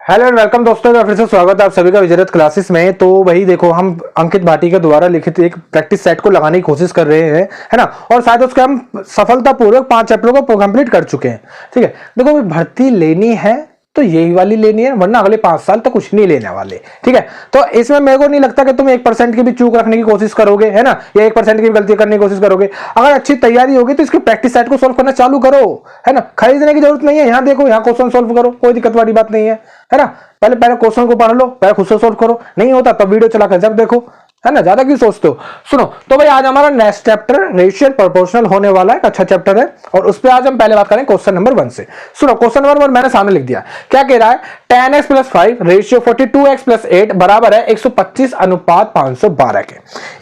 Hello and welcome दोस्तों, फिर से स्वागत है आप सभी का विजयरथ क्लासेस में। तो वही देखो, हम अंकित भाटी के द्वारा लिखित एक प्रैक्टिस सेट को लगाने की कोशिश कर रहे हैं, है ना। और शायद उसके हम सफलतापूर्वक 5 चैप्टरों को कंप्लीट कर चुके हैं। ठीक है, देखो भर्ती लेनी है तो यही वाली लेनी है, वरना अगले 5 साल तो कुछ नहीं लेने वाले। ठीक है, तो इसमें मेरे को नहीं लगता कि तुम 1% की भी चूक रखने की कोशिश करोगे, है ना, या 1% की भी गलती करने की कोशिश करोगे। अगर अच्छी तैयारी होगी तो इसके प्रैक्टिस सेट को सोल्व करना चालू करो, है ना। खरीदने की जरूरत नहीं है, यहाँ देखो, यहाँ क्वेश्चन सोल्व करो, कोई दिक्कत वाली बात नहीं है ना। पहले क्वेश्चन को पढ़ लो, पहले खुद से सोल्व करो, नहीं होता तब वीडियो चलाकर जब देखो, है ना। ज्यादा क्यों सोचते हो। सुनो, तो भाई आज हमारा नेक्स्ट चैप्टर रेशियल प्रोपोर्शनल होने वाला है, एक अच्छा चैप्टर है। और उस पर आज हम पहले बात करें क्वेश्चन नंबर 1 से। सुनो, क्वेश्चन नंबर 1 मैंने सामने लिख दिया। क्या कह रहा है, 10x + 5 रेशियो 42x + 8 बराबर है 125 अनुपात 512 के।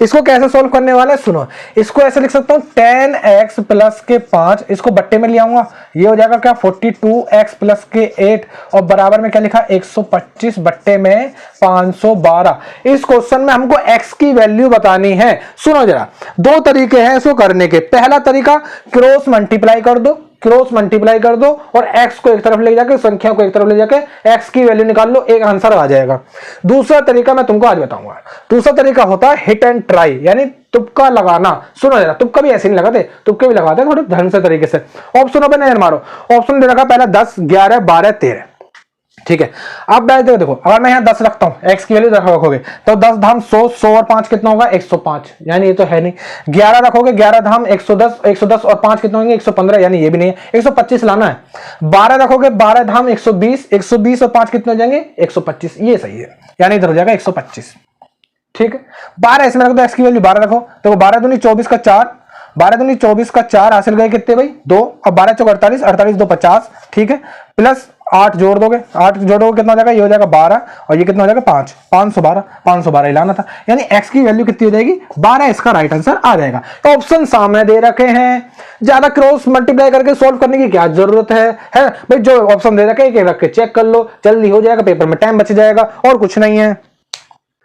इसको कैसे सोल्व करने वाले हैं, सुनो। इसको ऐसे लिख सकता हूं, 10x + के 5, इसको बट्टे में ले आऊंगा, ये हो जाएगा क्या 42x + के 8, और बराबर में क्या लिखा 125 बट्टे में 512। इस क्वेश्चन में हमको x की वैल्यू बतानी है। सुनो जरा, 2 तरीके हैं इसको करने के। पहला तरीका, क्रॉस मल्टीप्लाई कर दो, क्रॉस मल्टीप्लाई कर दो और x को एक तरफ ले जाके, संख्या को एक तरफ ले जाके x की वैल्यू निकाल लो, एक आंसर आ जाएगा। दूसरा तरीका मैं तुमको आज बताऊंगा। दूसरा तरीका होता है हिट एंड ट्राई, यानी तुक्का लगाना। सुनो जरा, तुक्का भी ऐसे नहीं लगाते, तुक्के भी लगाते हैं थोड़े ढंग से तरीके से। ऑप्शनों पे नजर मारो, ऑप्शन दे रखा पहला 10, 11, 12, 13। ठीक है, अब देखो, अगर मैं यहां 10 रखता हूं, x की वैल्यू रखोगे तो 10 धाम 100, 100 और 5 कितना होगा 105, यानी ये तो है नहीं। 11 रखोगे, 11 धाम 110, 110 और 5 कितना होंगे 115, यानी ये भी नहीं है, 125 लाना है। 12 रखोगे, 12 धाम 120, 120 और 5 कितने हो जाएंगे 125, ये सही है, यानी इधर हो जाएगा 125। ठीक है, 12 इसमें रख दो, x की वैल्यू 12 रखो, तो 12 दूनी 24 का 4, 12 दूनी 24 का 4 हासिल गए कितने भाई 2, और 12 चौक 48, 48 2 50। ठीक है, प्लस 8 जोड़ दोगे, 8 जोड़ोगे कितना हो जाएगा, ये हो जाएगा 12, और ये कितना हो जाएगा 5, 512, 512 लाना था, यानी x की वैल्यू कितनी हो जाएगी 12। इसका राइट आंसर आ जाएगा। तो ऑप्शन सामने दे रखे हैं, ज्यादा क्रॉस मल्टीप्लाई करके सॉल्व करने की क्या जरूरत है भाई। जो ऑप्शन दे रखे हैं एक रख के चेक कर लो, जल्दी हो जाएगा, पेपर में टाइम बच जाएगा, और कुछ नहीं है।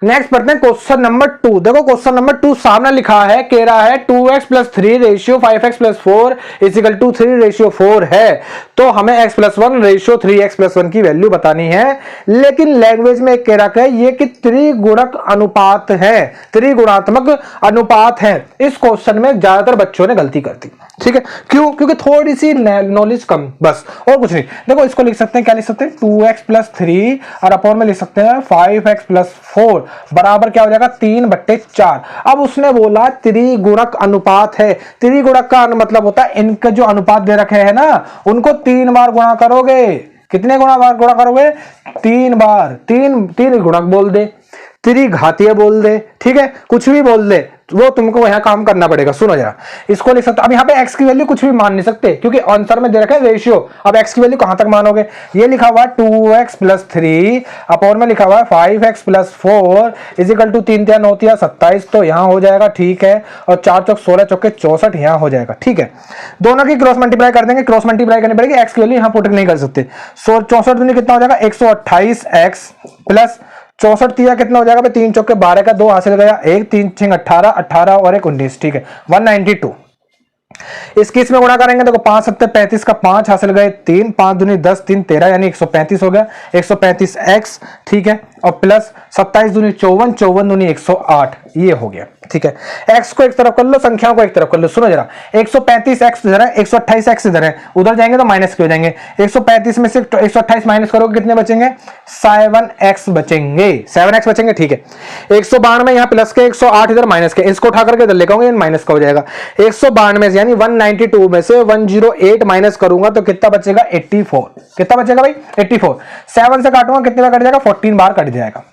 नेक्स्ट पढ़ते हैं क्वेश्चन नंबर 2। देखो क्वेश्चन नंबर 2 सामने लिखा है, कह रहा है 2x + 3 रेशियो 5x + 4 = 3 रेशियो 4 है। तो हमें x + 1 रेशियो 3x + 1 की वैल्यू बतानी है। लेकिन लैंग्वेज में कह रखा है ये कि त्रिगुणक अनुपात है, त्रिगुणात्मक अनुपात है। इस क्वेश्चन में ज्यादातर बच्चों ने गलती कर दी। ठीक है, क्यों? क्योंकि थोड़ी सी नॉलेज कम, बस, और कुछ नहीं। देखो इसको लिख सकते हैं, क्या लिख सकते हैं 2x + 3 और अपॉन में लिख सकते हैं 5x + 4 बराबर क्या हो जाएगा 3/4। अब उसने बोला त्रिगुणक अनुपात है। त्रिगुणक का मतलब होता है इनका जो अनुपात दे रखे हैं ना, उनको 3 बार गुणा करोगे। कितने बार गुणा करोगे 3 बार। तीन गुणक बोल दे, त्रिघातीय बोल दे, ठीक है, कुछ भी बोल दे, वो तुमको यहां काम करना पड़ेगा। सुनो जरा, इसको लिख सकते। अब यहाँ पे x की वैल्यू कुछ भी मान नहीं सकते, क्योंकि आंसर में दे रखा है रेशियो। अब x की वैल्यू कहां तक मानोगे, ये लिखा हुआ 2x + 3 अपॉन में लिखा हुआ है 5x + 4 = 3 3 9 3 27, तो यहां हो जाएगा। ठीक है, और 4 चौक 16 चौके 64 यहां हो जाएगा। ठीक है, दोनों की क्रॉस मल्टीप्लाई कर देंगे, क्रॉस मल्टीप्लाई करनी पड़ेगी, x की वैल्यू यहां पुट नहीं कर सकते। 64 दूनी कितना हो जाएगा 128x प्लस 64 3 कितना हो जाएगा, 3 चौके 12 का 2 हासिल गया, 1 3 6 18, 18 और 1 19। ठीक है, 192। इसकी इसमें गुणा करेंगे, देखो 5 7 35 का 5 हासिल गए 3, 5 दूनी 10 3 13, यानी 135 हो गया, 135x। ठीक है, और प्लस 27 दूनी 54, 54 दूनी 108, ये हो गया। ठीक है, x को एक तरफ कर लो, संख्याओं को एक तरफ कर लो। सुनो जरा, 135x इधर है, 128x इधर है, उधर जाएंगे तो माइनस के हो जाएंगे। 135 में से 128 माइनस करोगे कितने बचेंगे 7x बचेंगे, 7x बचेंगे। ठीक है, 192 यहाँ प्लस के, 108 इधर माइनस के, इसको उठा करके इधर लेकर आऊंगा, माइनस का हो जाएगा। 192 यानी 192 में से 108 माइनस करूंगा तो कितना बचेगा 84। कितना बचेगा भाई 84। 7 से काटूंगा कितने बार कट जाएगा 14 बार कट जाएगा।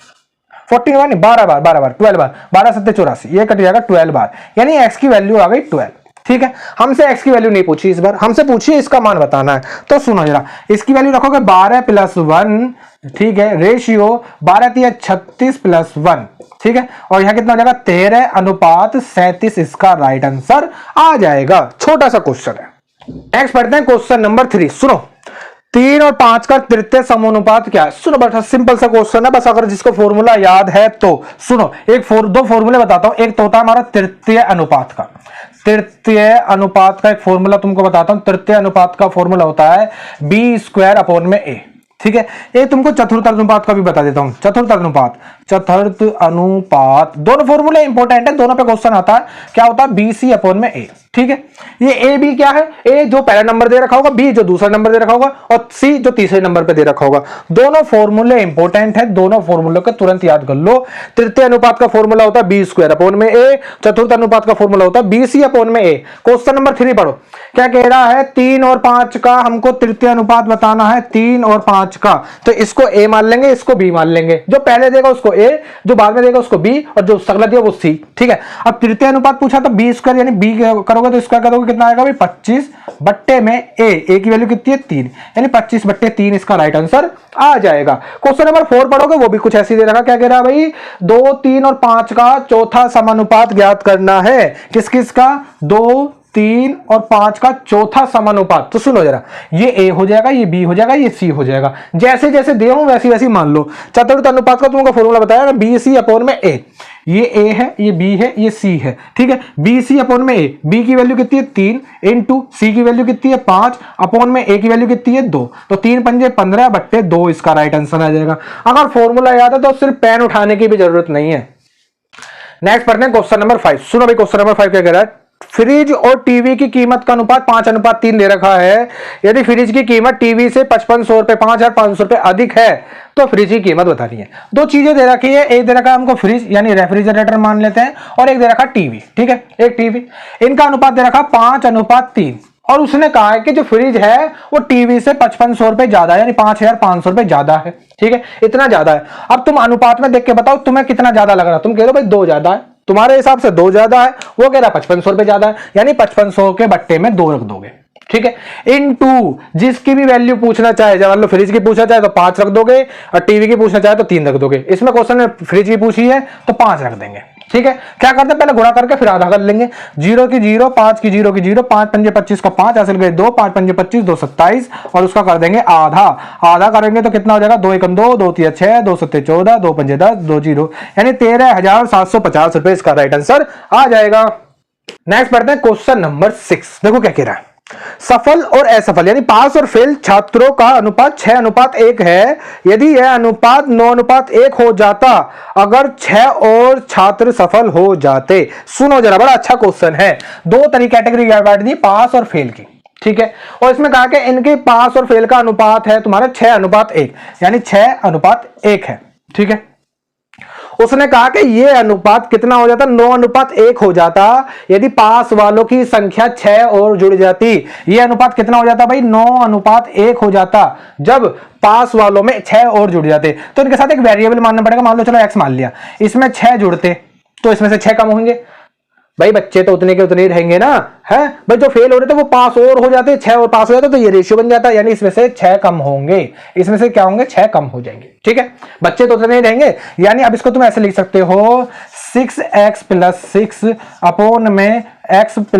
14 बार नहीं, 12 बार, 12 बार, 12 बार, 12 7 84, ये कट जाएगा 12 बार, यानी x की वैल्यू आ गई 12। ठीक है, हमसे x की वैल्यू नहीं पूछी इस बार, हमसे पूछी इसका मान बताना है। तो सुनो जरा, इसकी वैल्यू रखोगे 12 + 1। ठीक है, रेशियो 12 3 36 + 1। ठीक है, और यहां कितना हो जाएगा 13 अनुपात 37, इसका राइट आंसर आ जाएगा। छोटा सा क्वेश्चन है। नेक्स्ट पढ़ते हैं क्वेश्चन नंबर 3। सुनो, 3 और 5 का तृतीय समानुपात क्या है। सुनो, बड़ा सिंपल सा क्वेश्चन है, बस अगर जिसको फॉर्मूला याद है तो सुनो। दो फॉर्मूले बताता हूं। एक तो होता है हमारा तृतीय अनुपात का, तृतीय अनुपात का एक फॉर्मूला तुमको बताता हूं। तृतीय अनुपात का फॉर्मूला होता है b² अपॉन में a। ठीक है। ये तुमको चतुर्थ अनुपात का भी बता देता हूं। चतुर्थ अनुपात दोनों फॉर्मूले इंपॉर्टेंट है, दोनों पे क्वेश्चन आता है। क्या होता है? बी सी अपॉन में ए। ठीक है, ये ए बी क्या है? ए जो पहला नंबर दे रखा होगा, बी जो दूसरा नंबर दे रखा होगा, और सी जो तीसरे नंबर पे दे रखा होगा। दोनों फॉर्मूले इंपॉर्टेंट है, दोनों फॉर्मूलों को तुरंत याद कर लो। तृतीय अनुपात का फॉर्मूला होता है बी स्क्वायर अपॉन में ए, चतुर्थ अनुपात का फॉर्मूला होता है बी सी अपॉन में ए। क्वेश्चन नंबर 3 पढ़ो, क्या कह रहा है? 3 और 5 का हमको तृतीय अनुपात बताना है, 3 और 5 का। तो इसको ए मान लेंगे, इसको बी मान लेंगे। जो पहले देगा उसको ए, जो बाद में देगा उसको बी, और जो अगला दिया वो सी। ठीक है, अब तृतीय अनुपात पूछा तो बी स्क्वायर यानी बी करोगे तो स्क्वायर करोगे, कितना आएगा भाई? 25 बट्टे में ए की वैल्यू कितनी है? 3, यानी 25 बट्टे 3 इसका राइट आंसर आ जाएगा। क्वेश्चन नंबर 4 पढ़ोगे, वो भी कुछ ऐसी दे रखा। क्या कह रहा है भाई? 2, 3 और 5 का चौथा समानुपात ज्ञात करना है। किस किस का? 2, 3 और 5 का चौथा समानुपात। तो सुनो जरा, ये ए हो जाएगा, ये बी हो जाएगा, ये सी हो जाएगा। जैसे जैसे दे हूं वैसी वैसी मान लो। चतुर्थ अनुपात का तुमको फॉर्मूला बताया, बी सी अपॉन में ए। ये ए है, ये बी है, ये सी है। ठीक है, बी सी अपॉन में ए, बी की वैल्यू कितनी है? 3 इंटू सी की वैल्यू कितनी है? 5 अपॉन में ए की वैल्यू कितनी है? 2। तो 3 पंजे 15 बट्टे 2 इसका राइट आंसर आ जाएगा। अगर फॉर्मूला याद है तो सिर्फ पेन उठाने की भी जरूरत नहीं है। नेक्स्ट पढ़ते हैं क्वेश्चन नंबर 5। सुनो भाई, क्वेश्चन नंबर 5 क्या कह रहा है? फ्रिज और टीवी की कीमत का अनुपात 5:3 दे रखा है। यदि फ्रिज की कीमत टीवी से 5500 रुपए 5500 रुपए अधिक है तो फ्रिज की कीमत बतानी है। दो चीजें दे रखी है, एक दे रखा है हमको फ्रिज यानी रेफ्रिजरेटर मान लेते हैं, और एक दे रखा टीवी। ठीक है, एक टीवी। इनका अनुपात दे रखा 5:3, और उसने कहा है कि जो फ्रिज है वो टीवी से 5500 रुपए ज्यादा है, यानी 5500 रुपए ज्यादा है। ठीक है, इतना ज्यादा है। अब तुम अनुपात में देख के बताओ तुम्हें कितना ज्यादा लग रहा। तुम कह रहे हो भाई 2 ज्यादा है, तुम्हारे हिसाब से 2 ज्यादा है, वो कह रहा 5500 रुपए ज्यादा है, यानी 5500 के बट्टे में 2 रख दोगे। ठीक है, इनटू जिसकी भी वैल्यू पूछना चाहे, जब मतलब फ्रिज की पूछना चाहे तो 5 रख दोगे, और टीवी की पूछना चाहे तो 3 रख दोगे। इसमें क्वेश्चन ने फ्रिज की पूछी है तो 5 रख देंगे। ठीक है, क्या करते हैं? पहले गुणा करके फिर आधा कर लेंगे। 0 की 0, 5 की 0 की 0, 5 पंजे 25 का 5, हासिल गए 2, 5 पंजे 25, 2 27, और उसका कर देंगे आधा। आधा करेंगे तो कितना हो जाएगा? 2 एकम 2, 2 3 6, 2 7 14, 2 पंजे 10, 2 0, यानी 13,750 रुपए इसका राइट आंसर आ जाएगा। नेक्स्ट पढ़ते हैं क्वेश्चन नंबर 6। देखो क्या कह रहा है? सफल और असफल यानी पास और फेल छात्रों का अनुपात 6:1 है। यदि यह अनुपात 9:1 हो जाता अगर 6 और छात्र सफल हो जाते। सुनो जरा, बड़ा अच्छा क्वेश्चन है। 2 तरी कैटेगरी बांट दी, पास और फेल की। ठीक है, और इसमें कहा कि इनके पास और फेल का अनुपात है तुम्हारा 6:1, यानी 6:1 है। ठीक है, उसने कहा कि ये अनुपात कितना हो जाता? 9:1 हो जाता यदि पास वालों की संख्या 6 और जुड़ जाती। ये अनुपात कितना हो जाता भाई? 9:1 हो जाता जब पास वालों में 6 और जुड़ जाते। तो इनके साथ एक वेरिएबल मानना पड़ेगा। मान लो चलो x मान लिया, इसमें 6 जुड़ते तो इसमें से 6 कम होंगे। भाई बच्चे तो उतने के उतने ही रहेंगे ना, है भाई। जो फेल हो रहे थे वो पास और हो जाते, 6 और पास हो जाते, तो ये रेशियो बन जाता, यानी इसमें से 6 कम होंगे। इसमें से क्या होंगे? 6 कम हो जाएंगे। ठीक है, बच्चे तो उतने ही रहेंगे, यानी अब इसको तुम ऐसे लिख सकते हो 6x + 6 अपॉन में x +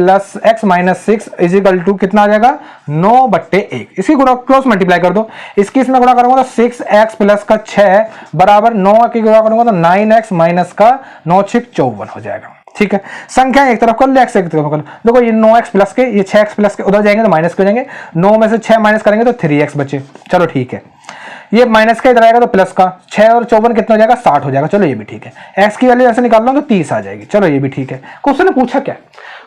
x - 6 is equal to कितना आ जाएगा? 9/1। इसकी गुणा क्रॉस मल्टीप्लाई कर दो। इसकी इसमें गुणा करूंगा तो 6x + 6 बराबर 9 की गुणा करूंगा तो 9x - 9 = 54 हो जाएगा। ठीक है, संख्या एक तरफ कर लो, x एक तरफ कर लो। देखो ये 9x प्लस के, ये 6x प्लस के उधर जाएंगे तो माइनस के हो जाएंगे। 9 में से 6 माइनस करेंगे तो 3x बचे। चलो ठीक है, ये माइनस का इधर आएगा तो प्लस का। 6 और 54 कितना हो जाएगा? 60 हो जाएगा। चलो ये भी ठीक है। x की वैल्यू ऐसे निकाल लो तो 30 आ जाएगी। चलो ये भी ठीक है। क्वेश्चन ने पूछा क्या?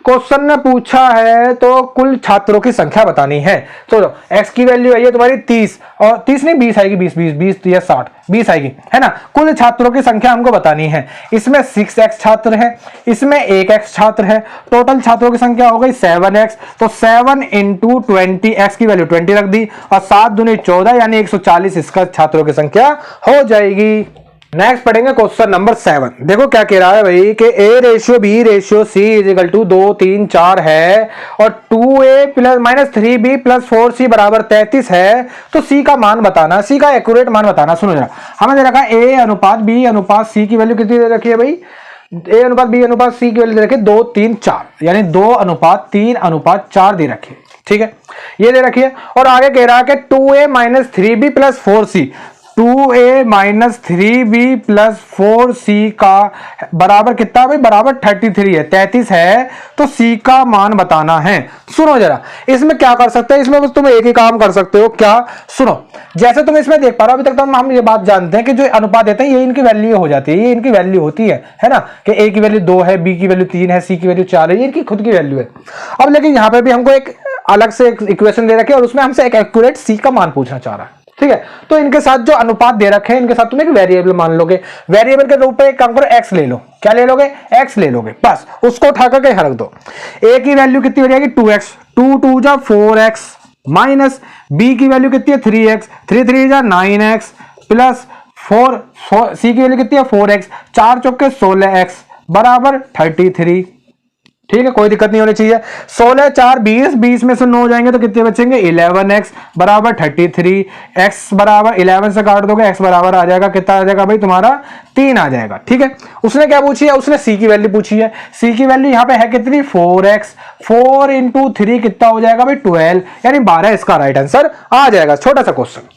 क्वेश्चन ने पूछा है तो कुल छात्रों की संख्या बतानी है। चलो x की वैल्यू आई है तुम्हारी 30, और 30 नहीं 20 आएगी, 20 या 60 20 आएगी, है ना। कुल छात्रों की संख्या हमको बतानी है। इसमें 6x छात्र है, इसमें 1x छात्र है। टोटल छात्रों की संख्या हो गई 7x। तो 7 × 20, x की वैल्यू 20 रख दी, और 7 दूनी 14 यानी 140 इसका छात्रों की संख्या हो जाएगी। नेक्स्ट पढ़ेंगे क्वेश्चन नंबर 7। देखो क्या कह रहा है भाई कि A/B/C = 2 3 4 है, और 2A - 3B + 4C = 33 है। तो C का मान बताना, C का एक्यूरेट मान बताना। सुनो जरा, हमें दे रखा है A/B/C की वैल्यू कितनी दे रखी है भाई? A/B/C की वैल्यू दे रखी है 2 3 4, यानी 2:3:4 दे रखी है। ठीक है, ये दे रखी है। और आगे कह रहा है कि 2A - 3B + 4C 2a minus 3b plus 4c का बराबर कितना भाई, बराबर 33 है, 33 है, तो c का मान बताना है। सुनो जरा, इसमें क्या कर सकते हैं, इसमें बस तुम एक ही काम कर सकते हो, क्या, सुनो, जैसे तुम इसमें देख पा रहे हो अभी तक तो हम ये बात जानते हैं कि जो अनुपात देते हैं ये इनकी वैल्यू हो जाती है, ये इनकी वैल्यू होती है ना, कि a की वैल्यू 2 है, b की वैल्यू 3 है, c की वैल्यू 4 है, ये इनकी खुद की वैल्यू है। अब लेकिन यहाँ पे भी हमको एक अलग से इक्वेशन दे रखी है और उसमें हमसे एक एक्यूरेट c का मान पूछना चाह रहा है, ठीक है। तो इनके साथ जो अनुपात दे रखे हैं इनके साथ तुम एक वेरिएबल मान लोगे, वेरिएबल के रूप में एक काम करो, x ले लो, क्या ले लोगे, x ले लोगे, बस उसको उठा करके रख दो। a की वैल्यू कितनी हो जाएगी 2x, 2 2 जा 4x माइनस b की वैल्यू कितनी है 3x, 3 3 जा 9x प्लस 4 c की वैल्यू कितनी है 4x, 4 चौके 16x बराबर 33, ठीक है, कोई दिक्कत नहीं होनी चाहिए। 16 4 20, 20 में से 9 जाएंगे तो कितने बचेंगे 11x बराबर 33, x बराबर 11 से काट दोगे, x बराबर आ जाएगा, कितना आ जाएगा भाई तुम्हारा 3 आ जाएगा, ठीक है। उसने क्या पूछी है, उसने c की वैल्यू पूछी है, c की वैल्यू यहाँ पे है कितनी 4x, 4 इंटू 3 कितना हो जाएगा भाई 12, यानी 12 इसका राइट आंसर आ जाएगा। छोटा सा क्वेश्चन,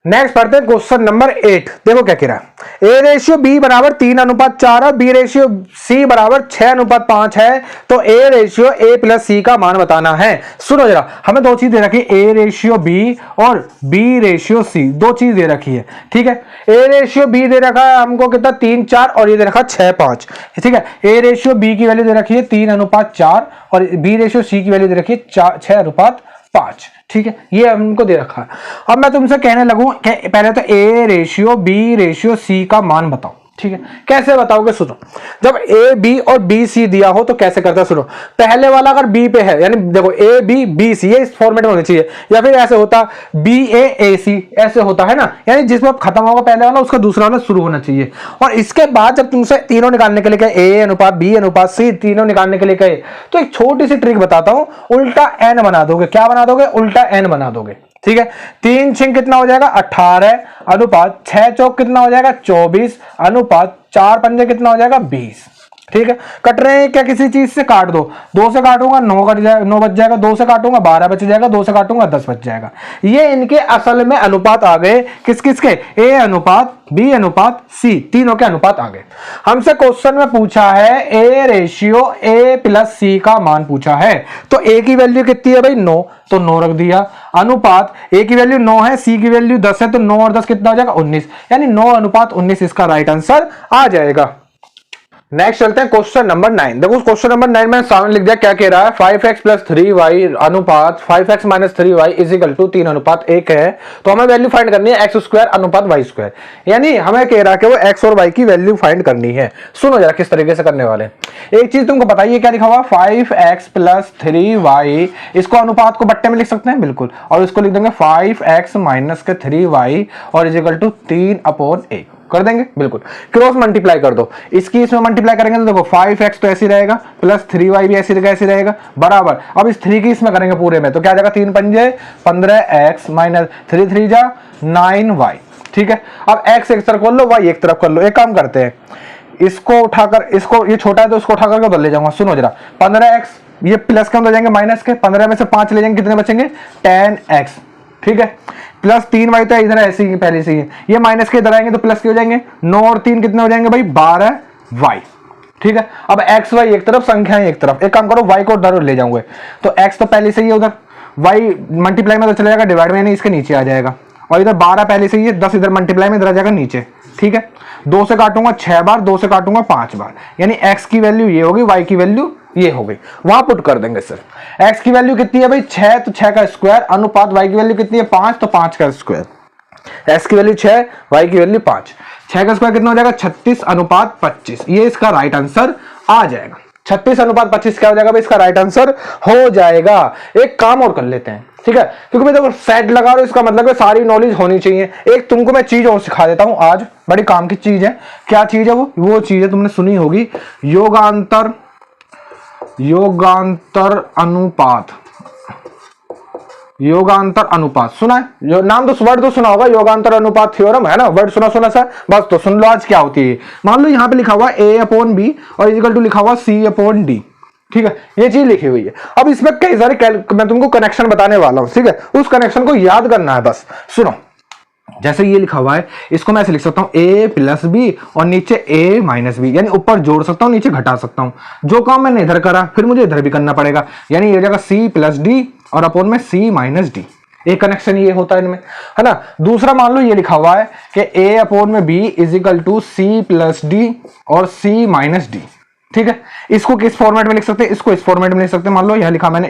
नेक्स्ट पढ़ते हैं क्वेश्चन नंबर 8। देखो क्या कह रहा है, a रेशियो b बराबर 3:4 और b रेशियो c बराबर 6:5 है, तो a ratio a plus c का मान बताना है। सुनो जरा, हमें दो चीज दे रखी है, a रेशियो b और b रेशियो c, दो चीज दे रखी है, ठीक है। a रेशियो b दे रखा है हमको कितना 3:4 और ये दे रखा 6:5, ठीक है। a रेशियो b की वैल्यू दे रखी है 3:4 और b रेशियो c की वैल्यू दे रखी है 6:5, ठीक है, ये हमको दे रखा है। अब मैं तुमसे कहने लगूं कि पहले तो a ratio b ratio c का मान बताओ, ठीक है। कैसे बताओगे, सुनो, जब a b और b c दिया हो तो कैसे करता है, सुनो, पहले वाला अगर b पे है, यानी देखो a b b c, ये इस फॉर्मेट में होनी चाहिए, या फिर ऐसे होता b a a c, ऐसे होता है ना, यानी जिसमें खत्म होगा पहले वाला उसका दूसरा वाला शुरू होना चाहिए। और इसके बाद जब तुमसे तीनों निकालने के लिए कहे, a अनुपात b अनुपात c, तीनों निकालने के लिए कहे, तो एक छोटी सी ट्रिक बताता हूं, उल्टा n बना दोगे, क्या बना दोगे, उल्टा n बना दोगे, ठीक है। 3 6 कितना हो जाएगा 18 अनुपात 6 चौक कितना हो जाएगा 24 अनुपात 4 पंजे कितना हो जाएगा 20, ठीक है। कट रहे हैं क्या, किसी चीज से काट दो, 2 से काटूंगा 9 बच जाएगा, 2 से काटूंगा 12 बच जाएगा, 2 से काटूंगा 10 बच जाएगा। ये इनके असल में अनुपात आ गए, किस किस के, a अनुपात b अनुपात c, तीनों के अनुपात आ गए। हमसे क्वेश्चन में पूछा है a ratio a plus c का मान पूछा है, तो a की वैल्यू कितनी है भाई 9, तो 9 रख दिया, अनुपात a की वैल्यू 9 है, c की वैल्यू 10 है, तो 9 और 10 कितना हो जाएगा 19, यानी 9:19 इसका राइट आंसर आ जाएगा। नेक्स्ट चलते हैं क्वेश्चन नंबर 9। देखो क्वेश्चन नंबर 9 में सामने लिख दिया, क्या कह रहा है, 5x प्लस 3y अनुपात 5x minus 3y is equal to 3:1 है, तो हमें वैल्यू फाइंड करनी है x स्क्वायर अनुपात y स्क्वायर, यानी हमें कह रहा है कि वो x और y की वैल्यू फाइंड करनी है। सुनो जरा किस तरीके से करने वाले, एक चीज तुमको बताइए, क्या लिखा हुआ 5x प्लस 3y, इसको अनुपात को बट्टे में लिख सकते हैं बिल्कुल, और इसको लिख देंगे 5x माइनस के 3y और इज इक्वल टू 3/1 कर देंगे, बिल्कुल क्रॉस मल्टीप्लाई कर दो, इसकी इसमें मल्टीप्लाई करेंगे तो देखो 5x तो ऐसे रहेगा प्लस 3y भी ऐसे रहेगा बराबर, अब इस 3 की इसमें करेंगे पूरे में तो क्या जाएगा 3 पंजे 15x माइनस 3 3 जा 9y, ठीक है। अब x एक तरफ कर लो, y एक तरफ कर लो, एक काम करते हैं, इसको उठाकर, इसको ये छोटा है तो इसको उठाकर उधर ले जाऊंगा। सुनो जरा, 15x ये प्लस के अंदर जाएंगे माइनस के, 15 में से 5 ले जाएंगे, कितने बचेंगे 10x, ठीक है, प्लस 3y तो इधर ऐसे ही पहले से ही है, ये माइनस के इधर आएंगे तो प्लस के हो जाएंगे, 9 और 3 कितने हो जाएंगे भाई 12y, ठीक है। अब x y एक तरफ, संख्याएं एक तरफ, एक काम करो y को उधर ले जाऊंगे, तो x तो पहले से ही है उधर, y मल्टीप्लाई में तो चला जाएगा, डिवाइड में नहीं इसके नीचे आ जाएगा, और इधर 12 पहले से ही है, 10 इधर मल्टीप्लाई में इधर आ जाएगा नीचे, ठीक है। 2 से काटूंगा 6 बार, 2 से काटूंगा 5 बार, यानी x की वैल्यू ये होगी, y की वैल्यू ये हो गई, वहां पुट कर देंगे सर। x की वैल्यू कितनी है भाई 6, तो 6 का स्क्वायर अनुपात y की वैल्यू कितनी है 5, तो 5 का स्क्वायर, x की वैल्यू 6, y की वैल्यू 5, 6 का स्क्वायर कितना हो जाएगा 36/25, ये इसका राइट आंसर आ जाएगा। 36/25 क्या हो जाएगा भाई इसका राइट आंसर हो जाएगा। एक काम और कर लेते हैं, ठीक है, क्योंकि मैं देखो सेट लगा रहा हूं, इसका मतलब है सारी नॉलेज होनी चाहिए। एक तुमको मैं चीज और सिखा देता हूं आज, बड़ी काम की चीज है। क्या चीज है वो चीज है तुमने सुनी होगी, योगांतर अनुपात, योगांतर अनुपात सुना है, जो नाम तो वर्ड तो सुना होगा, योगांतर अनुपात थ्योरम है ना, वर्ड सुना सा, बस तो सुन लो आज क्या होती है। मान लो यहाँ पे लिखा हुआ a/b और इक्वल टू लिखा हुआ c/d, ठीक है, ये चीज लिखी हुई है। अब इसमें कई सारे मैं तुमको कनेक्शन बताने वाला हूं, ठीक है, उस कनेक्शन को याद करना है बस। सुनो जैसे ये लिखा हुआ है इसको मैं ऐसे लिख सकता हूँ a प्लस बी और नीचे a माइनस बी, यानी ऊपर जोड़ सकता हूँ नीचे घटा सकता हूँ। जो काम मैंने इधर करा फिर मुझे इधर भी करना पड़ेगा, यानी ये हो जाएगा c प्लस डी और अपोन में c माइनस डी। एक कनेक्शन ये होता है इनमें, है ना। दूसरा मान लो ये लिखा हुआ है कि a अपोन में b is equal to c plus D और c माइनस डी। ठीक है, इसको किस फॉर्मेट में लिख सकते हैं, इसको इस फॉर्मेट में लिख सकते हैं। मान लो यहां लिखा मैंने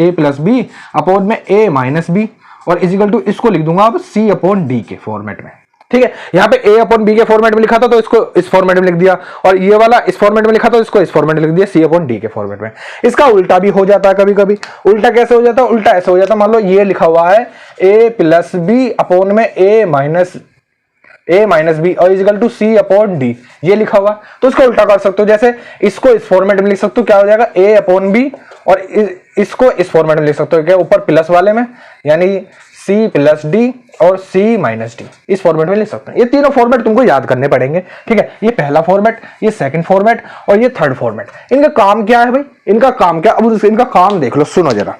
a प्लस बी अपोन में a माइनस बी और इजिकल टू इसको लिख दूंगा अब c अपॉन डी के फॉर्मेट में। ठीक है, यहाँ पे a अपॉन बी के फॉर्मेट में लिखा था तो इसको इस फॉर्मेट में लिख दिया, और ये वाला इस फॉर्मेट में लिखा था तो इसको इस फॉर्मेट में लिख दिया c अपॉन डी के फॉर्मेट में। इसका उल्टा भी हो जाता है कभी कभी। उल्टा कैसे हो जाता है, उल्टा ऐसे हो जाता है, मान लो ये लिखा हुआ है a प्लस बी अपॉन में a माइनस बी और equal to c upon D, ये लिखा हुआ, तो इसको उल्टा कर सकते हो। जैसे इसको इस फॉर्मेट में लिख सकते हो, क्या हो जाएगा a अपॉन बी, और इसको इस फॉर्मेट में लिख सकते हो क्या, ऊपर प्लस वाले में, यानी c प्लस डी और c माइनस डी, इस फॉर्मेट में लिख सकते हैं। ये तीनों फॉर्मेट तुमको याद करने पड़ेंगे। ठीक है, ये पहला फॉर्मेट, ये सेकंड फॉर्मेट और ये थर्ड फॉर्मेट। इनका काम क्या है भाई, इनका काम क्या, अब इनका काम देख लो, सुनो जरा।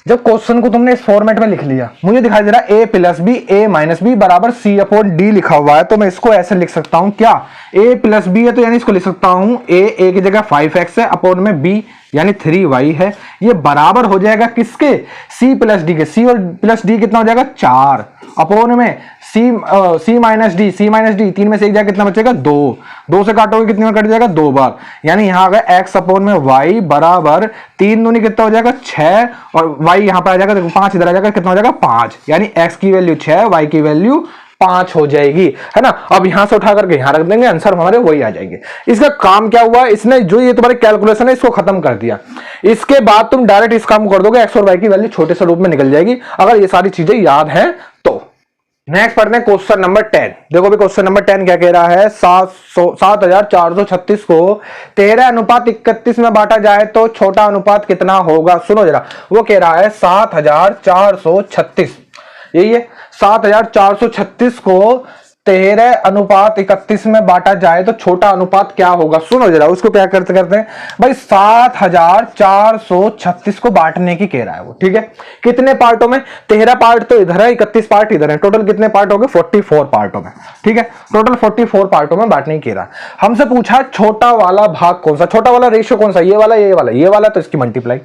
जब क्वेश्चन को तुमने इस फॉर्मेट में लिख लिया, मुझे दिखाई दे रहा है a plus B a minus B बराबर c अपॉन डी लिखा हुआ है, तो मैं इसको ऐसे लिख सकता हूं क्या, a प्लस बी है तो यानी इसको लिख सकता हूं a की जगह 5x है अपॉन में b यानी 3y है, ये बराबर हो जाएगा किसके, c प्लस डी के। c और प्लस डी कितना हो जाएगा 4 अपॉन में c माइनस डी, तीन में से एक जाएगा कितना बचेगा 2 से काटोगे कितने में कट जाएगा 2 बार, यानी यहाँ आ गया x अपॉन में y बराबर 3 दूनी कितना हो जाएगा 6 और y यहाँ पर आ जाएगा, देखो 5 इधर आ जाएगा, कितना हो जाएगा 5, यानी x की वैल्यू 6 y की वैल्यू 5 हो जाएगी, है ना। अब यहां से उठा करके यहां रख देंगे, आंसर हमारे वही आ जाएंगे। इसका काम क्या हुआ, इसने जो ये तुम्हारे कैलकुलेशन है इसको खत्म कर दिया। इसके बाद तुम डायरेक्ट इस काम कर दोगे, एक्स और वाई की वैल्यू छोटे से रूप में निकल जाएगी, अगर ये सारी चीजें याद हैं तो। नेक्स्ट पढ़ते हैं क्वेश्चन नंबर 10। देखो भी क्वेश्चन नंबर 10 क्या कह रहा है, 7436 को 13:31 में बांटा जाए तो छोटा अनुपात कितना होगा। सुनो जरा, वो कह रहा है 7436, यही है 7436 को 13:31 में बांटा जाए तो छोटा अनुपात क्या होगा। सुनो जरा, उसको क्या करते हैं भाई, 7436 को बांटने की कह रहा है वो। ठीक है, कितने पार्टों में, 13 पार्ट तो इधर है, 31 पार्ट इधर है, टोटल कितने पार्ट हो गए 44 पार्टों में। ठीक है, टोटल 44 पार्टों में बांटने की कह रहा है। हमसे पूछा छोटा वाला भाग कौन सा, छोटा वाला रेशियो कौन सा, ये वाला ये वाला ये वाला, तो इसकी मल्टीप्लाई,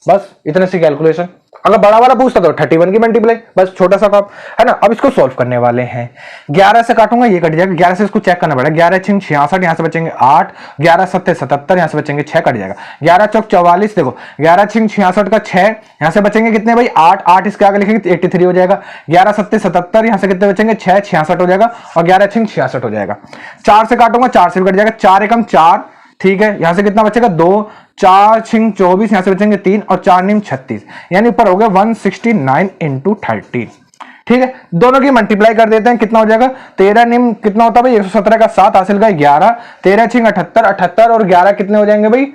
बस इतने सी कैलकुलेशन। अगर बड़ा वाला पूछता तो 31 की मल्टीप्लाई, बस छोटा सा काम, है ना। अब इसको सॉल्व करने वाले हैं, 11 से काटूंगा ये कट जाएगा, 11 से इसको चेक करना पड़ेगा, 11 6 66, यहाँ से बचेंगे 8, 11 7 77, यहाँ से बचेंगे 6 कट जाएगा, 11 चौक 44, देखो 11 6 66 का 6, यहाँ से बचेंगे कितने भाई 8 इसके आगे लिखेंगे 83 हो जाएगा, 11 7 77, यहाँ से कितने बचेंगे 6 66 हो जाएगा, और 11 6 66 हो जाएगा। 4 से काटूंगा 4 से भी कट जाएगा, 4 एकम 4, ठीक है, यहां से कितना बचेगा 2, 4 6 24, यहां से बचेंगे 3 और 4 9 36, यानी ऊपर हो गया 169 इंटू 13। ठीक है, दोनों की मल्टीप्लाई कर देते हैं, कितना हो जाएगा 13 निम कितना होता है भाई 117 का 7 हासिल का 11, 13 6 78, 78 और 11 कितने हो जाएंगे भाई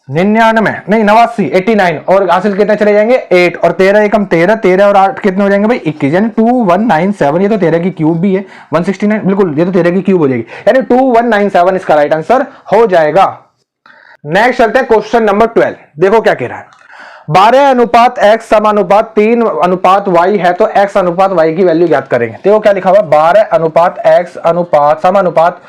99 नहीं 89, 89 और हासिल कितने चले जाएंगे 8 और 13 एकम 13, 13 और 8 कितने हो जाएंगे भाई 21, यानी 2197। ये तो 13 की क्यूब भी है 169, बिल्कुल ये तो 13 की क्यूब हो जाएगी, यानी 2197 इसका राइट आंसर हो जाएगा। नेक्स्ट चलते हैं क्वेश्चन नंबर 12। देखो क्या कह रहा है, 12 अनुपात x समानुपात 3 अनुपात y है तो x अनुपात y की वैल्यू ज्ञात करेंगे। देखो क्या लिखा हुआ, 12 अनुपात x अनुपात समानुपात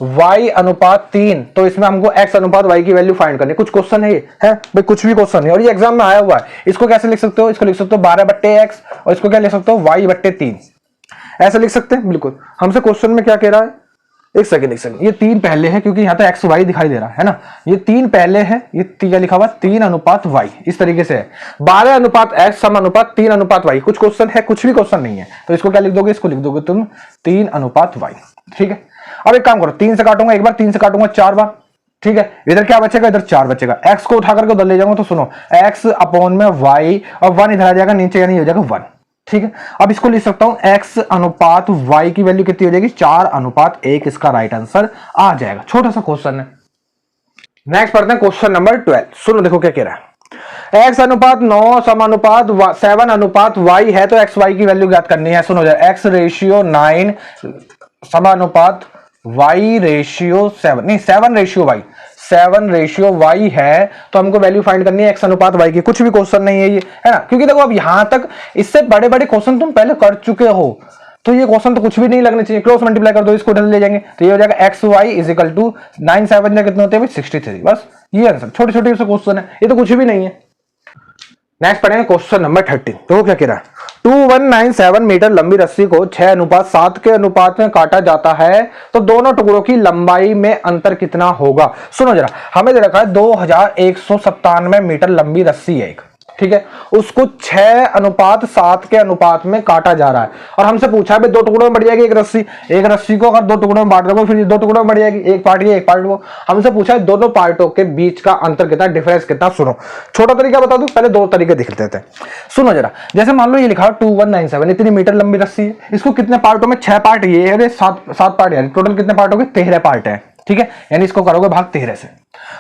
y अनुपात 3, तो इसमें हमको x अनुपात y की वैल्यू फाइंड करनी है। कुछ क्वेश्चन है ये, है भाई कुछ भी क्वेश्चन है और ये एग्जाम में आया हुआ है। इसको कैसे लिख सकते हो, इसको लिख सकते हो 12/x और इसको क्या लिख सकते हो y/3, ऐसे लिख सकते हैं। बिल्कुल, हमसे क्वेश्चन में क्या कह रहा है, एक सेकंड, ये 3 पहले है क्योंकि यहां तो एक्स वाई दिखाई दे रहा है ना, ये 3 पहले है, ये क्या लिखा हुआ 3 अनुपात y, इस तरीके से है 12 अनुपात x समानुपात 3 अनुपात y। कुछ क्वेश्चन है, कुछ भी क्वेश्चन नहीं है, तो इसको क्या लिख दोगे, इसको लिख दोगे तुम 3 अनुपात y। ठीक है, अब एक काम करो, 3 से काटूंगा एक बार, 3 से काटूंगा 4 बार। ठीक है, इधर क्या बचेगा, इधर 4 बचेगा, x को उठा करके उधर ले जाऊंगा तो सुनो x अपॉन में y और 1 इधर आ जाएगा नीचे, यानी हो जाएगा 1। ठीक है, अब इसको लिख सकता हूं x अनुपात y की वैल्यू कितनी हो जाएगी 4 अनुपात 1, इसका राइट आंसर आ जाएगा। छोटा सा क्वेश्चन है। नेक्स्ट पढ़ते हैं क्वेश्चन नंबर 12। सुनो देखो क्या कह रहा है, x अनुपात 9 समानुपात 7 अनुपात y है तो x y की वैल्यू ज्ञात करनी है। सुनो जरा, x रेशियो 9 समानुपात y रेशियो 7, नहीं 7 रेशियो y, 1:7 है, तो हमको वैल्यू फाइंड करनी है x अनुपात y की। कुछ भी क्वेश्चन नहीं है ये, है ना, क्योंकि देखो अब यहां तक इससे बड़े बड़े क्वेश्चन तुम पहले कर चुके हो, तो ये क्वेश्चन तो कुछ भी नहीं लगने चाहिए। क्रॉस मल्टीप्लाई कर दो, इसको इधर ले जाएंगे तो ये हो जाएगा X Y is equal to 9 7 कितने होते हैं 63। बस ये आंसर, छोटे छोटे से क्वेश्चन है, ये तो कुछ भी नहीं है। नेक्स्ट पढ़ेंगे क्वेश्चन नंबर 13। तो क्या कह रहा है, 2197 मीटर लंबी रस्सी को 6:7 के अनुपात में काटा जाता है, तो दोनों टुकड़ों की लंबाई में अंतर कितना होगा। सुनो जरा, हमें दे रखा है 2197 मीटर लंबी रस्सी है एक, ठीक है, उसको 6:7 के अनुपात में काटा जा रहा है, और हमसे पूछा है भाई दो टुकड़ों में बढ़ जाएगी एक रस्सी को अगर दो टुकड़ों में बांट दोगे फिर दो टुकड़ों में बढ़ जाएगी, एक पार्ट ये एक पार्ट वो। हमसे पूछा है दोनों पार्टों के बीच का अंतर कितना, डिफरेंस कितना। सुनो, छोटा तरीका बता दूं, पहले दो तरीके दिख लेते हैं। सुनो जरा, जैसे मान लो ये लिखा है 2197, इतनी मीटर लंबी रस्सी है, इसको कितने पार्टों में, 6 पार्ट ये है, 7 पार्ट है, टोटल कितने पार्ट हो गए, 13 पार्ट है, ठीक है, यानी इसको करोगे भाग 13 से।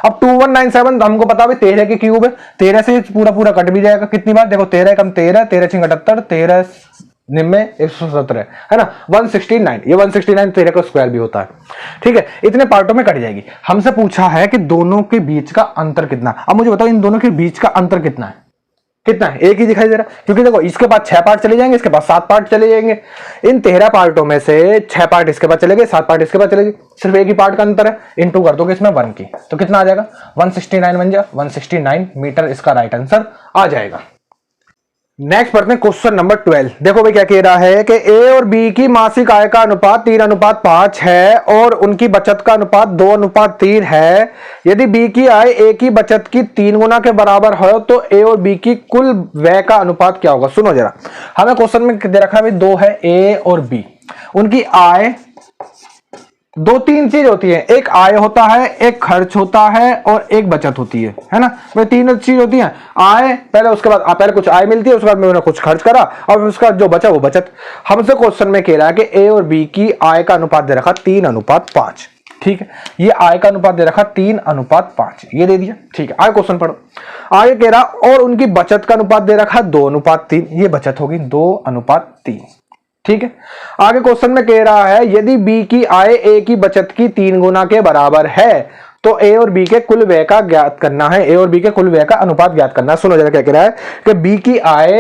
अब 2197 हमको पता है 13 के क्यूब है, 13 से पूरा पूरा कट भी जाएगा, कितनी बार देखो 13 कम 13, 13 6 78, 13 निम्न 117 है ना, 169, ये 169 13 का स्क्वायर भी होता है, ठीक है, इतने पार्टों में कट जाएगी। हमसे पूछा है कि दोनों के बीच का अंतर कितना। अब मुझे बताओ इन दोनों के बीच का अंतर कितना है, कितना है, एक ही दिखाई दे रहा, क्योंकि देखो इसके बाद 6 पार्ट चले जाएंगे, इसके बाद 7 पार्ट चले जाएंगे, इन 13 पार्टों में से 6 पार्ट इसके बाद चले गए, 7 पार्ट इसके बाद चले गए, सिर्फ एक ही पार्ट का अंतर है, इनटू कर दोगे इसमें 1 की, तो कितना आ जाएगा 169 बन जाए, 169 मीटर इसका राइट आंसर आ जाएगा। नेक्स्ट पढ़ते हैं क्वेश्चन नंबर 12। देखो भाई क्या कह रहा है कि ए और बी की मासिक आय का अनुपात 3:5 है और उनकी बचत का अनुपात 2:3 है। यदि बी की आय ए की बचत की 3 गुना के बराबर हो तो ए और बी की कुल व्यय का अनुपात क्या होगा। सुनो जरा, हमें क्वेश्चन में दे रखा है दो है ए और बी, उनकी आय, दो तीन चीज होती है, एक आय होता है, एक खर्च होता है और एक बचत होती है ना, वे तीन चीज होती है। आय पहले, उसके बाद पहले कुछ आय मिलती है, उसके बाद मैंने कुछ खर्च करा और उसका जो बचा वो बचत। हमसे क्वेश्चन में कह रहा है कि ए और बी की आय का अनुपात दे रखा 3:5, ठीक है, ये आय का अनुपात दे रखा 3:5, ये दे दिया, ठीक है। आगे क्वेश्चन पढ़ो, आगे कह रहा और उनकी बचत का अनुपात दे रखा 2:3, ये बचत होगी 2:3, ठीक है। आगे क्वेश्चन में कह रहा है यदि बी की आय ए की बचत की 3 गुना के बराबर है तो ए और बी के कुल व्यय का ज्ञात करना है, ए और बी के कुल व्यय का अनुपात ज्ञात करना है। सुनो जरा क्या कह रहा है कि बी की आय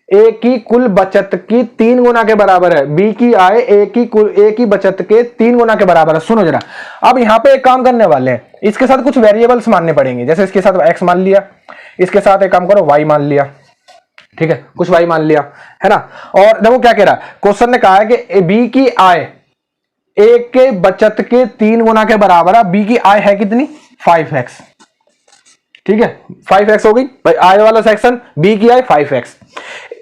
ए की कुल बचत की 3 गुना के बराबर है, बी की आय ए की बचत के 3 गुना के बराबर है। सुनो जरा, अब यहां पे एक काम करने वाले हैं, इसके साथ कुछ वेरिएबल्स मानने पड़ेंगे, जैसे इसके साथ एक्स मान लिया, इसके साथ एक काम करो वाई मान लिया, ठीक है, कुछ वाई मान लिया, है ना। और देखो क्या कह रहा है, क्वेश्चन ने कहा है कि बी की आय ए के बचत के 3 गुना के बराबर है। बी की आय है कितनी 5x, ठीक है, 5x हो गई भाई आय वाला सेक्शन, बी की आय 5x,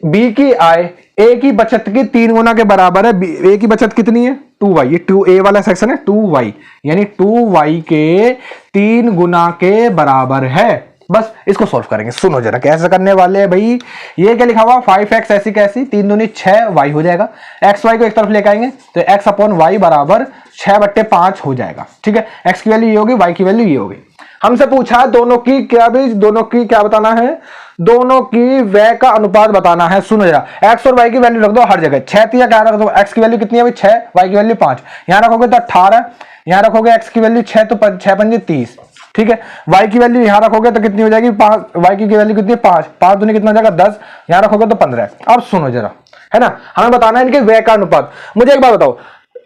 बी की आय ए की बचत की 3 गुना के बराबर है, ए की बचत कितनी है 2y, ये 2a वाला सेक्शन है 2y, यानी 2y के 3 गुना के बराबर है। बस इसको सॉल्व करेंगे। सुनो जरा कैसे करने वाले हैं भाई, ये क्या लिखा हुआ 5x ऐसी कैसी, 3 दूनी 6y हो जाएगा, एक्स वाई को एक तरफ लेकर आएंगे तो x अपॉन वाई बराबर 6/5 हो जाएगा, ठीक है। x की वैल्यू ये होगी, y की वैल्यू ये होगी। हमसे पूछा दोनों की क्या बताना है, दोनों की व्यय का अनुपात बताना है। सुनो जरा, x और y की वैल्यू रख दो हर जगह, 6 3 क्या रख दो, x की वैल्यू कितनी है भाई 6, y की वैल्यू 5, यहां रखोगे तो 18, यहां रखोगे x की वैल्यू 6 तो 6 5 30, ठीक है। y की वैल्यू यहां रखोगे तो कितनी हो जाएगी 5, y की वैल्यू कितनी है 5, 5 दूनी कितना हो जाएगा 10, यहां रखोगे तो 15। अब सुनो जरा, है ना, हमें बताना है इनके व्यय का अनुपात। मुझे एक बात बताओ,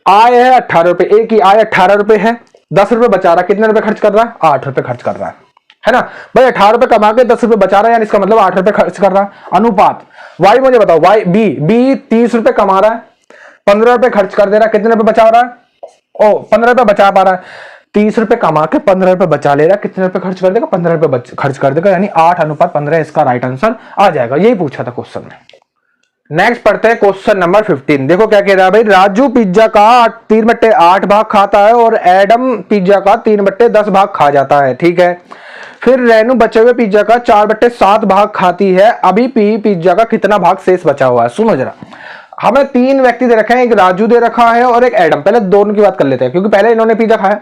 आय है 18 रुपए, ए की आय 18 रुपए है, 10 रुपए बचा रहा है, कितने रुपए खर्च कर रहा है 8 रुपए खर्च कर रहा है ना भाई, 18 रुपए कमा के 10 रुपए बचा रहा है, यानी इसका मतलब 8 रुपए खर्च कर रहा है। अनुपात y मुझे बताओ, y बी 30 रुपए कमा रहा है, 15 रुपए खर्च कर दे रहा है, कितने रुपए बचा रहा है, 15 रुपए बचा पा रहा है, 30 रुपए कमा के 15 रुपए बचा ले रहा है, कितने रुपए खर्च कर देगा 15 रुपए खर्च कर देगा, यानी 8:15 इसका राइट आंसर आ जाएगा। यही पूछा था क्वेश्चन में। नेक्स्ट पढ़ते हैं क्वेश्चन नंबर 15। देखो क्या कह रहा है भाई, राजू पिज्जा का 3/8 भाग खाता है और एडम पिज्जा का 3/10 भाग खा जाता है, ठीक है। फिर रेनू बचे हुए पिज्जा का 4/7 भाग खाती है, अभी पी पिज्जा का कितना भाग शेष बचा हुआ है। सुनो जरा, हमें 3 व्यक्ति दे रखे हैं, एक राजू दे रखा है और एक एडम। पहले दोनों की बात कर लेते हैं क्योंकि पहले इन्होंने पिज्जा खाया।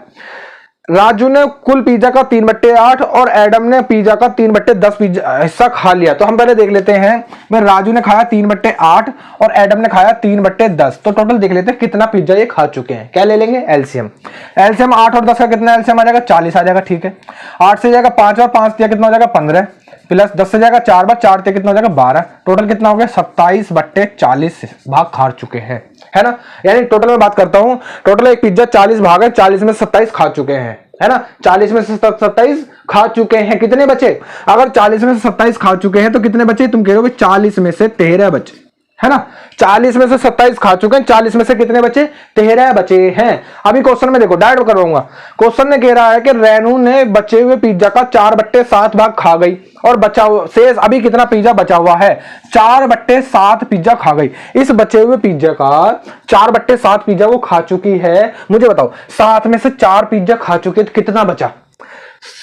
राजू ने कुल पिज्जा का 3/8 और एडम ने पिज्जा का 3/10 पिज्जा हिस्सा खा लिया। तो हम पहले देख लेते हैं, मैं राजू ने खाया 3/8 और एडम ने खाया 3/10। तो टोटल देख लेते हैं कितना पिज्जा ये खा चुके हैं। क्या ले लेंगे? एलसीएम। एलसीएम 8 और 10 का कितना एलसीएम आ जाएगा? 40 आ जाएगा। ठीक है, 8 से जाएगा 5 और 5 दिया कितना हो जाएगा? 15 प्लस 10 से जाएगा 4 बार 4 कितना हो जाएगा? 12। टोटल कितना हो गया? 27/40 भाग खा चुके हैं, है ना। यानी टोटल में बात करता हूं, टोटल एक पिज्जा 40 भाग है, 40 में 27 खा चुके हैं, है ना। 40 में से 27 खा चुके हैं, कितने बचे? अगर 40 में से 27 खा चुके हैं तो कितने बचे? तुम कह रहे हो 40 में से 13 बचे, है ना। 40 में से 27 खा चुके हैं, 40 में से कितने बचे? 13 बचे हैं। अभी क्वेश्चन में देखो, डायरेक्ट करवाऊंगा। क्वेश्चन ने कह रहा है कि रेनू ने बचे हुए पिज्जा का 4/7 भाग खा गई और बचा हुआ शेष अभी कितना पिज्जा बचा हुआ है? 4/7 पिज्जा खा गई। इस बचे हुए पिज्जा का 4/7 पिज्जा वो खा चुकी है। मुझे बताओ, 7 में से 4 पिज्जा खा चुके तो कितना बचा?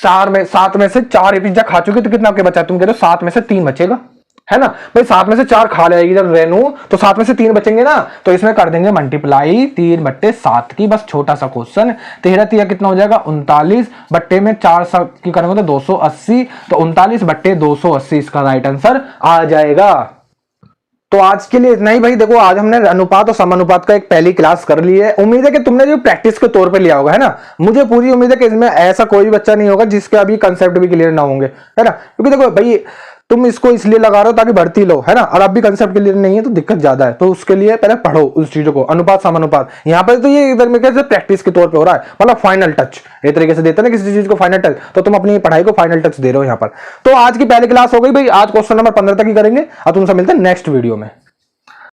7 में से 4 पिज्जा खा चुके तो कितना के बचा? तुम कह रहे हो 7 में से 3 बचेगा, है ना भाई। 7 में से 4 खा लेगी जब रेनू, तो 7 में से 3 बचेंगे ना, तो इसमें कर देंगे मल्टीप्लाई 3/7 की। बस छोटा सा क्वेश्चन। 13 कितना हो जाएगा? 39 बट्टे में 4 की करेंगे तो 280, तो 39/280 इसका राइट आंसर आ जाएगा। तो आज के लिए इतना ही भाई। देखो, आज हमने अनुपात और समानुपात का एक पहली क्लास कर ली है। उम्मीद है कि तुमने जो प्रैक्टिस के तौर पे लिया होगा, है ना। मुझे पूरी उम्मीद है कि इसमें ऐसा कोई भी बच्चा नहीं होगा जिसके अभी कंसेप्ट भी क्लियर ना होंगे, है ना। क्योंकि देखो भाई, तुम इसको इसलिए लगा रहे हो ताकि भर्ती लो, है ना, और अब भी कंसेप्ट क्लियर नहीं है तो दिक्कत ज्यादा है। तो उसके लिए पहले पढ़ो उस चीजों को, अनुपात समानुपात। यहाँ पर तो ये इधर में कैसे प्रैक्टिस के तौर पे हो रहा है, मतलब फाइनल टच एक तरीके से देते हैं ना किसी चीज को फाइनल टच, तो तुम अपनी पढ़ाई को फाइनल टच दे रहे हो यहाँ पर। तो आज की पहली क्लास हो गई भाई। आज क्वेश्चन नंबर 15 तक ही करेंगे और तुमसे मिलते हैं नेक्स्ट वीडियो में।